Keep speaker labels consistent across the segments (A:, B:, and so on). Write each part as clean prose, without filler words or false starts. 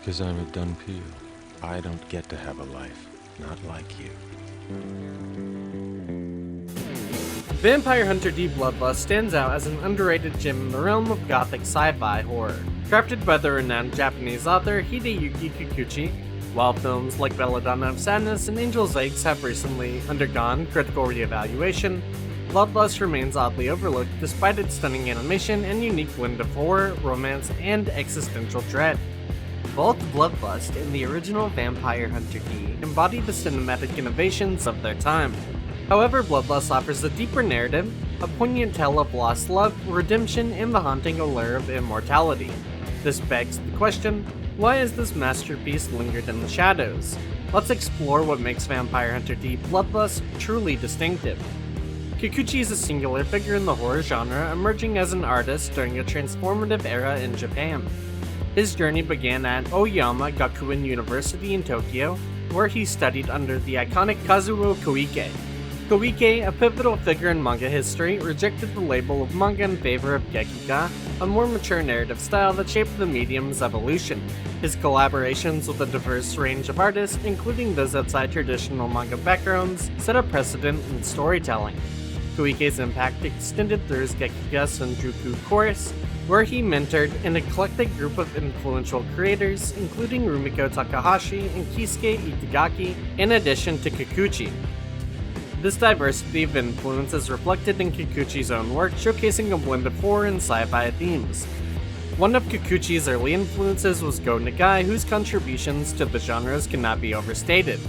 A: Because I'm a done peel. I don't get to have a life. Not like you.
B: Vampire Hunter D Bloodlust stands out as an underrated gem in the realm of gothic sci-fi horror. Crafted by the renowned Japanese author Hideyuki Kikuchi, while films like Belladonna of Sadness and Angel's Eggs have recently undergone critical reevaluation, Bloodlust remains oddly overlooked despite its stunning animation and unique blend of horror, romance, and existential dread. Both Bloodlust and the original Vampire Hunter D embody the cinematic innovations of their time. However, Bloodlust offers a deeper narrative, a poignant tale of lost love, redemption, and the haunting allure of immortality. This begs the question, why has this masterpiece lingered in the shadows? Let's explore what makes Vampire Hunter D Bloodlust truly distinctive. Kikuchi is a singular figure in the horror genre, emerging as an artist during a transformative era in Japan. His journey began at Oyama Gakuen University in Tokyo, where he studied under the iconic Kazuo Koike. Koike, a pivotal figure in manga history, rejected the label of manga in favor of gekiga, a more mature narrative style that shaped the medium's evolution. His collaborations with a diverse range of artists, including those outside traditional manga backgrounds, set a precedent in storytelling. Koike's impact extended through his Gekiga Senjuku course, where he mentored an eclectic group of influential creators, including Rumiko Takahashi and Kisuke Itagaki, in addition to Kikuchi. This diversity of influence is reflected in Kikuchi's own work, showcasing a blend of horror and sci-fi themes. One of Kikuchi's early influences was Go Nagai, whose contributions to the genres cannot be overstated.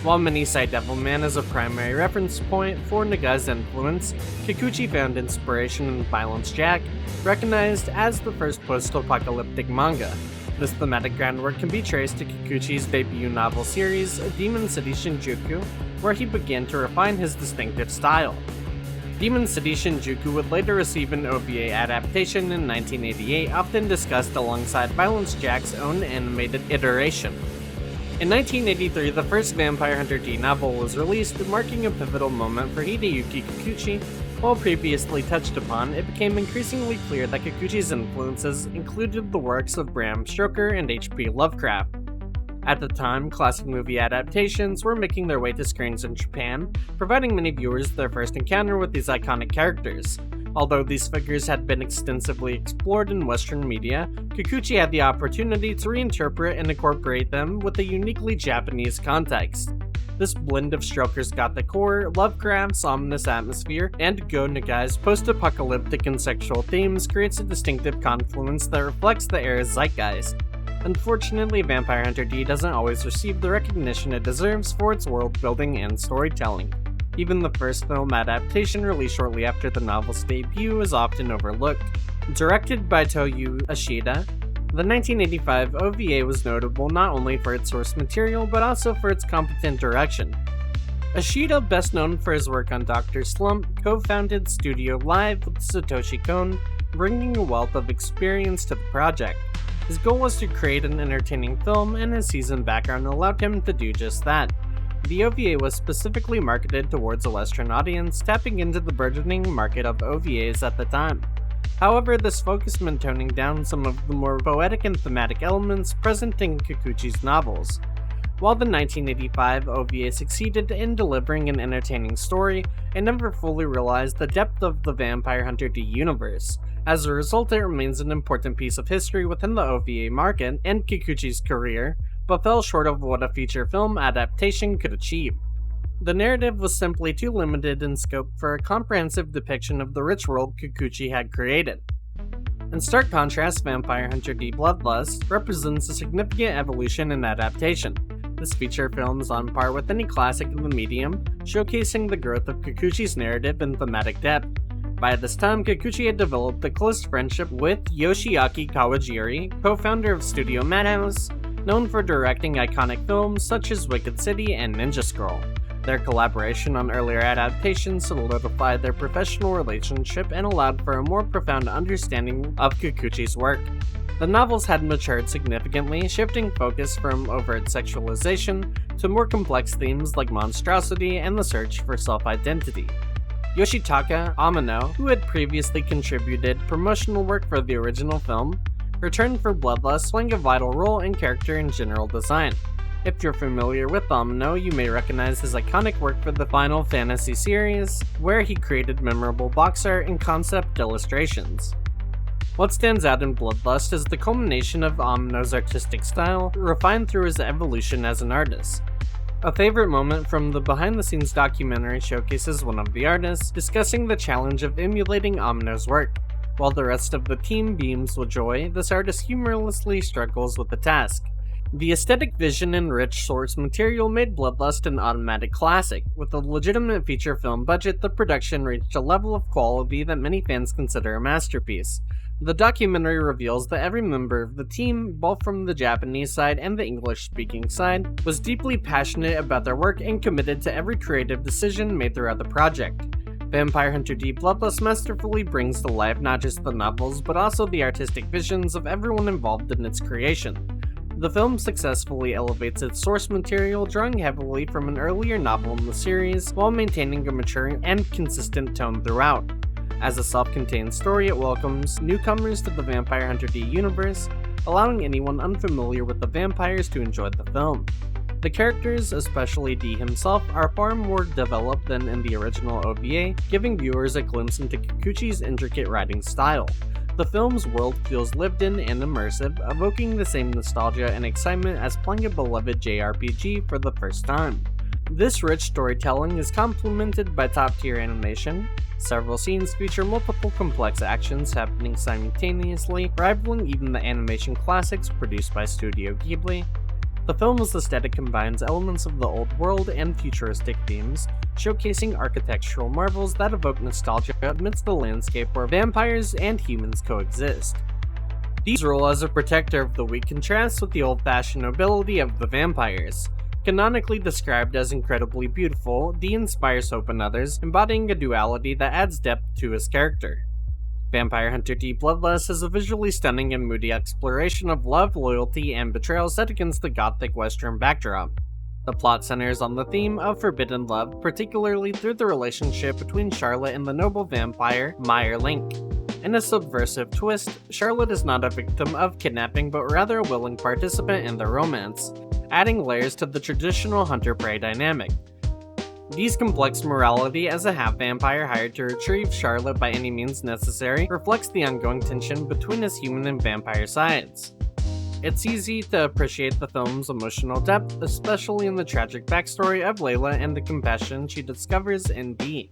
B: While many cite Devilman as a primary reference point for Nagai's influence, Kikuchi found inspiration in Violence Jack, recognized as the first post-apocalyptic manga. This thematic groundwork can be traced to Kikuchi's debut novel series, Demon City Shinjuku, where he began to refine his distinctive style. Demon City Shinjuku would later receive an OVA adaptation in 1988, often discussed alongside Violence Jack's own animated iteration. In 1983, the first Vampire Hunter D novel was released, marking a pivotal moment for Hideyuki Kikuchi. While previously touched upon, it became increasingly clear that Kikuchi's influences included the works of Bram Stoker and H.P. Lovecraft. At the time, classic movie adaptations were making their way to screens in Japan, providing many viewers their first encounter with these iconic characters. Although these figures had been extensively explored in Western media, Kikuchi had the opportunity to reinterpret and incorporate them with a uniquely Japanese context. This blend of Stroker's gothic horror, Lovecraft's ominous atmosphere, and Go Nagai's post-apocalyptic and sexual themes creates a distinctive confluence that reflects the era's zeitgeist. Unfortunately, Vampire Hunter D doesn't always receive the recognition it deserves for its world building and storytelling. Even the first film adaptation released shortly after the novel's debut is often overlooked. Directed by Toyo Ashida, the 1985 OVA was notable not only for its source material, but also for its competent direction. Ashida, best known for his work on Dr. Slump, co-founded Studio Live with Satoshi Kon, bringing a wealth of experience to the project. His goal was to create an entertaining film, and his seasoned background allowed him to do just that. The OVA was specifically marketed towards a Western audience, tapping into the burgeoning market of OVAs at the time. However, this focus meant toning down some of the more poetic and thematic elements present in Kikuchi's novels. While the 1985 OVA succeeded in delivering an entertaining story, it never fully realized the depth of the Vampire Hunter D universe. As a result, it remains an important piece of history within the OVA market and Kikuchi's career, but fell short of what a feature film adaptation could achieve. The narrative was simply too limited in scope for a comprehensive depiction of the rich world Kikuchi had created. In stark contrast, Vampire Hunter D Bloodlust represents a significant evolution in adaptation. This feature film is on par with any classic of the medium, showcasing the growth of Kikuchi's narrative and thematic depth. By this time, Kikuchi had developed a close friendship with Yoshiaki Kawajiri, co-founder of Studio Madhouse, known for directing iconic films such as Wicked City and Ninja Scroll. Their collaboration on earlier adaptations solidified their professional relationship and allowed for a more profound understanding of Kikuchi's work. The novels had matured significantly, shifting focus from overt sexualization to more complex themes like monstrosity and the search for self-identity. Yoshitaka Amano, who had previously contributed promotional work for the original film, returned for Bloodlust, playing a vital role in character and general design. If you're familiar with Amno, you may recognize his iconic work for the Final Fantasy series, where he created memorable box art and concept illustrations. What stands out in Bloodlust is the culmination of Amno's artistic style, refined through his evolution as an artist. A favorite moment from the behind-the-scenes documentary showcases one of the artists discussing the challenge of emulating Amno's work. While the rest of the team beams with joy, this artist humorlessly struggles with the task. The aesthetic vision and rich source material made Bloodlust an automatic classic. With a legitimate feature film budget, the production reached a level of quality that many fans consider a masterpiece. The documentary reveals that every member of the team, both from the Japanese side and the English-speaking side, was deeply passionate about their work and committed to every creative decision made throughout the project. Vampire Hunter D Bloodlust masterfully brings to life not just the novels, but also the artistic visions of everyone involved in its creation. The film successfully elevates its source material, drawing heavily from an earlier novel in the series, while maintaining a mature and consistent tone throughout. As a self-contained story, it welcomes newcomers to the Vampire Hunter D universe, allowing anyone unfamiliar with the vampires to enjoy the film. The characters, especially D himself, are far more developed than in the original OVA, giving viewers a glimpse into Kikuchi's intricate writing style. The film's world feels lived in and immersive, evoking the same nostalgia and excitement as playing a beloved JRPG for the first time. This rich storytelling is complemented by top-tier animation. Several scenes feature multiple complex actions happening simultaneously, rivaling even the animation classics produced by Studio Ghibli. The film's aesthetic combines elements of the old world and futuristic themes, showcasing architectural marvels that evoke nostalgia amidst the landscape where vampires and humans coexist. Dee's role as a protector of the weak contrasts with the old-fashioned nobility of the vampires. Canonically described as incredibly beautiful, Dee inspires hope in others, embodying a duality that adds depth to his character. Vampire Hunter D Bloodlust is a visually stunning and moody exploration of love, loyalty, and betrayal set against the gothic western backdrop. The plot centers on the theme of forbidden love, particularly through the relationship between Charlotte and the noble vampire, Meyer Link. In a subversive twist, Charlotte is not a victim of kidnapping but rather a willing participant in the romance, adding layers to the traditional hunter-prey dynamic. Dee's complex morality as a half-vampire hired to retrieve Charlotte by any means necessary reflects the ongoing tension between his human and vampire sides. It's easy to appreciate the film's emotional depth, especially in the tragic backstory of Layla and the compassion she discovers in Dee.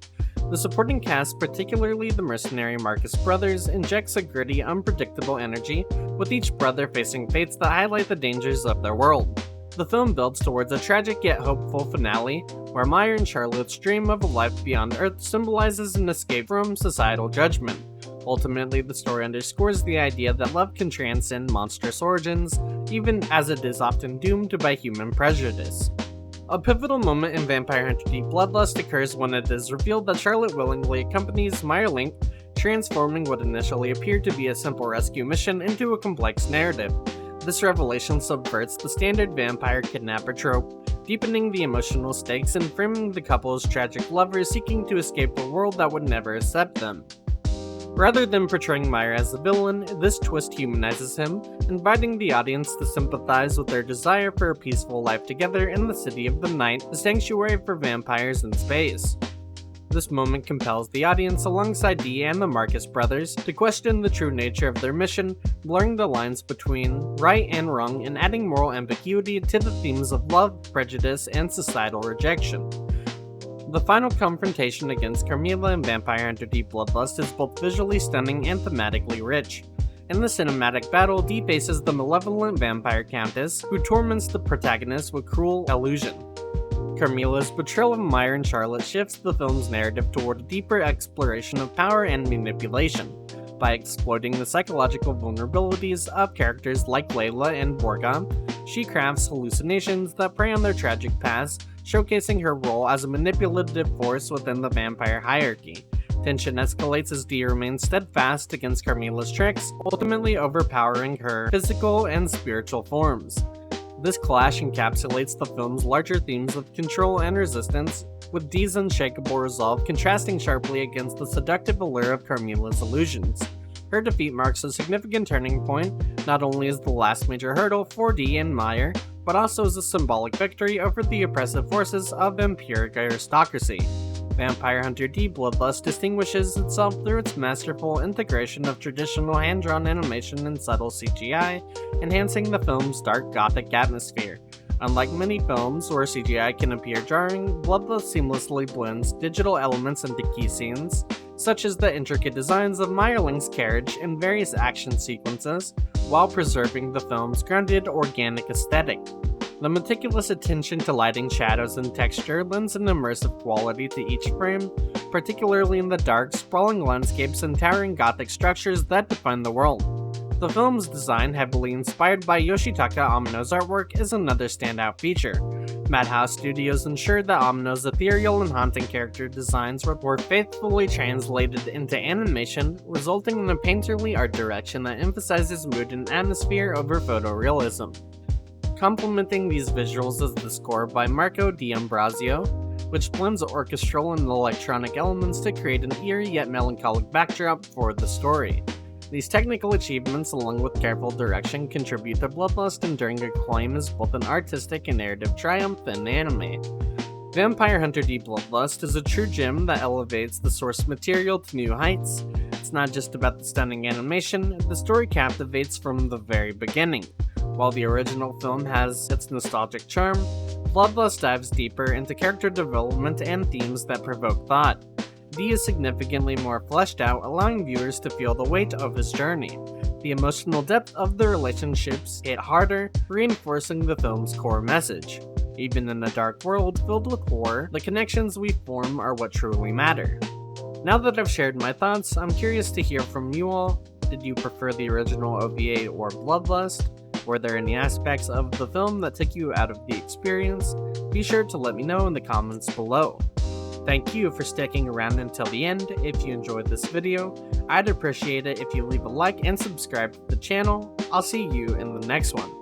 B: The supporting cast, particularly the mercenary Marcus brothers, injects a gritty, unpredictable energy, with each brother facing fates that highlight the dangers of their world. The film builds towards a tragic yet hopeful finale, where Meyer and Charlotte's dream of a life beyond Earth symbolizes an escape from societal judgment. Ultimately, the story underscores the idea that love can transcend monstrous origins, even as it is often doomed by human prejudice. A pivotal moment in Vampire Hunter D Bloodlust occurs when it is revealed that Charlotte willingly accompanies Meyer Link, transforming what initially appeared to be a simple rescue mission into a complex narrative. This revelation subverts the standard vampire kidnapper trope, deepening the emotional stakes and framing the couple as tragic lovers seeking to escape a world that would never accept them. Rather than portraying Meyer as the villain, this twist humanizes him, inviting the audience to sympathize with their desire for a peaceful life together in the City of the Night, a sanctuary for vampires in space. This moment compels the audience alongside Dee and the Marcus brothers to question the true nature of their mission, blurring the lines between right and wrong and adding moral ambiguity to the themes of love, prejudice, and societal rejection. The final confrontation against Carmilla in Vampire Hunter D Bloodlust is both visually stunning and thematically rich. In the cinematic battle, Dee faces the malevolent vampire countess, who torments the protagonist with cruel illusion. Carmilla's betrayal of Meyer and Charlotte shifts the film's narrative toward a deeper exploration of power and manipulation. By exploiting the psychological vulnerabilities of characters like Layla and Borga, she crafts hallucinations that prey on their tragic past, showcasing her role as a manipulative force within the vampire hierarchy. Tension escalates as Dee remains steadfast against Carmilla's tricks, ultimately overpowering her physical and spiritual forms. This clash encapsulates the film's larger themes of control and resistance, with Dee's unshakable resolve contrasting sharply against the seductive allure of Carmilla's illusions. Her defeat marks a significant turning point, not only as the last major hurdle for Dee and Meyer, but also as a symbolic victory over the oppressive forces of empiric aristocracy. Vampire Hunter D Bloodlust distinguishes itself through its masterful integration of traditional hand-drawn animation and subtle CGI, enhancing the film's dark gothic atmosphere. Unlike many films where CGI can appear jarring, Bloodlust seamlessly blends digital elements into key scenes, such as the intricate designs of Meyerling's carriage and various action sequences, while preserving the film's grounded, organic aesthetic. The meticulous attention to lighting, shadows, and texture lends an immersive quality to each frame, particularly in the dark, sprawling landscapes and towering gothic structures that define the world. The film's design, heavily inspired by Yoshitaka Amino's artwork, is another standout feature. Madhouse Studios ensured that Amino's ethereal and haunting character designs were faithfully translated into animation, resulting in a painterly art direction that emphasizes mood and atmosphere over photorealism. Complementing these visuals is the score by Marco D'Ambrosio, which blends orchestral and electronic elements to create an eerie yet melancholic backdrop for the story. These technical achievements, along with careful direction, contribute to Bloodlust enduring acclaim as both an artistic and narrative triumph in anime. Vampire Hunter D Bloodlust is a true gem that elevates the source material to new heights. It's not just about the stunning animation, the story captivates from the very beginning. While the original film has its nostalgic charm, Bloodlust dives deeper into character development and themes that provoke thought. D is significantly more fleshed out, allowing viewers to feel the weight of his journey. The emotional depth of the relationships hit harder, reinforcing the film's core message. Even in a dark world filled with horror, the connections we form are what truly matter. Now that I've shared my thoughts, I'm curious to hear from you all. Did you prefer the original OVA or Bloodlust? Were there any aspects of the film that took you out of the experience? Be sure to let me know in the comments below. Thank you for sticking around until the end. If you enjoyed this video, I'd appreciate it if you leave a like and subscribe to the channel. I'll see you in the next one.